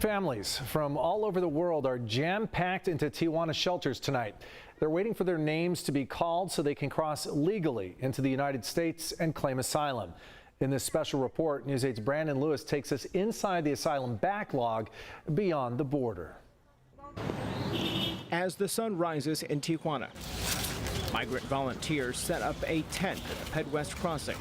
Families from all over the world are jam-packed into Tijuana shelters tonight. They're waiting for their names to be called so they can cross legally into the United States and claim asylum. In this special report, News 8's Brandon Lewis takes us inside the asylum backlog beyond the border. As the sun rises in Tijuana, migrant volunteers set up a tent at the Pedwest crossing.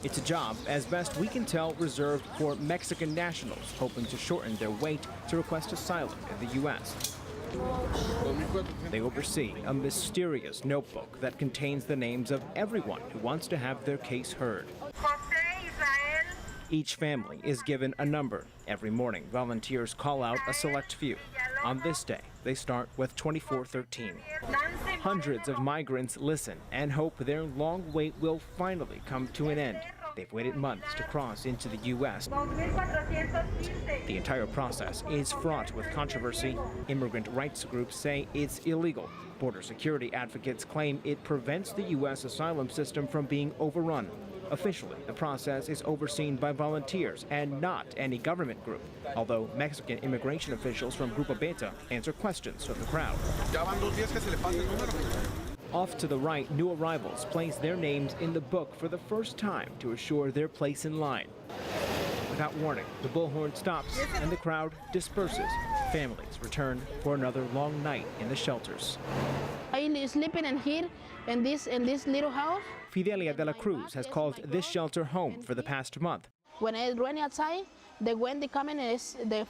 It's a job, as best we can tell, reserved for Mexican nationals hoping to shorten their wait to request asylum in the U.S. They oversee a mysterious notebook that contains the names of everyone who wants to have their case heard. Each family is given a number. Every morning, volunteers call out a select few. On this day, they start with 2413. Hundreds of migrants listen and hope their long wait will finally come to an end. They've waited months to cross into the U.S. The entire process is fraught with controversy. Immigrant rights groups say it's illegal. Border security advocates claim it prevents the U.S. asylum system from being overrun. Officially, the process is overseen by volunteers and not any government group, although Mexican immigration officials from Grupo Beta answer questions from the crowd. Off to the right, new arrivals place their names in the book for the first time to assure their place in line. Without warning, the bullhorn stops and the crowd disperses. Families return for another long night in the shelters. I sleeping in here in this little house. Fidelia de la Cruz has called this shelter home for the past month. When it's raining outside, the wind coming is the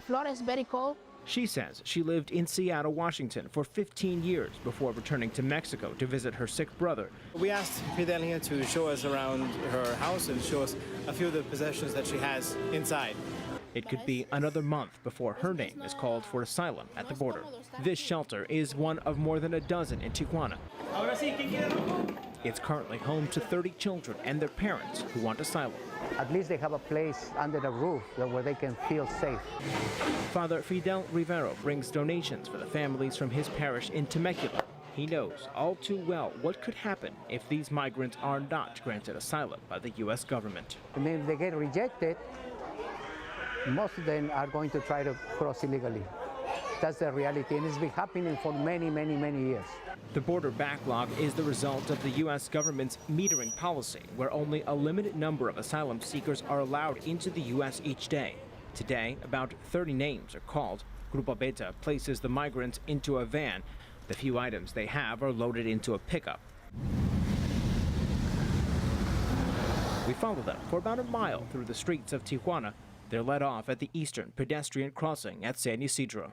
floor is very cold. She says she lived in Seattle, Washington for 15 years before returning to Mexico to visit her sick brother. We asked Fidelia to show us around her house and show us a few of the possessions that she has inside. It could be another month before her name is called for asylum at the border. This shelter is one of more than a dozen in Tijuana. It's currently home to 30 children and their parents who want asylum. At least they have a place under the roof where they can feel safe. Father Fidel Rivero brings donations for the families from his parish in Temecula. He knows all too well what could happen if these migrants are not granted asylum by the U.S. government. And if they get rejected, most of them are going to try to cross illegally. That's the reality, and it's been happening for many, many, many years. The border backlog is the result of the U.S. government's metering policy, where only a limited number of asylum seekers are allowed into the U.S. each day. Today, about 30 names are called. Grupo Beta places the migrants into a van. The few items they have are loaded into a pickup. We follow them for about a mile through the streets of Tijuana. They're let off at the eastern pedestrian crossing at San Isidro.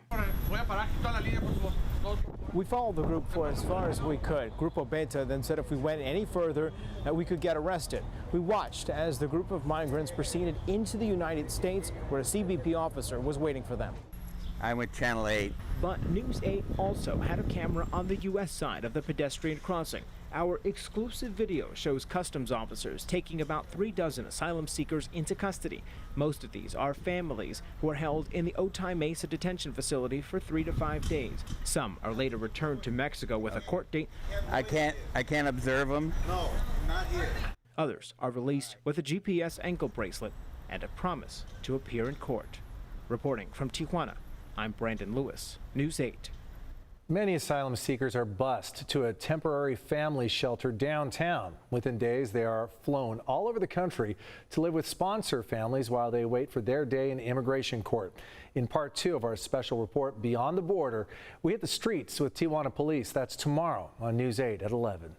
We followed the group for as far as we could. Grupo Beta then said if we went any further, that we could get arrested. We watched as the group of migrants proceeded into the United States, where a CBP officer was waiting for them. I'm with Channel 8. But News 8 also had a camera on the U.S. side of the pedestrian crossing. Our exclusive video shows customs officers taking about 36 asylum seekers into custody. Most of these are families who are held in the Otay Mesa detention facility for 3 to 5 days. Some are later returned to Mexico with a court date. I can't observe them. No, not here. Others are released with a GPS ankle bracelet and a promise to appear in court. Reporting from Tijuana, I'm Brandon Lewis, News 8. Many asylum seekers are bused to a temporary family shelter downtown. Within days, they are flown all over the country to live with sponsor families while they wait for their day in immigration court. In part 2 of our special report, Beyond the Border, we hit the streets with Tijuana police. That's tomorrow on News 8 at 11.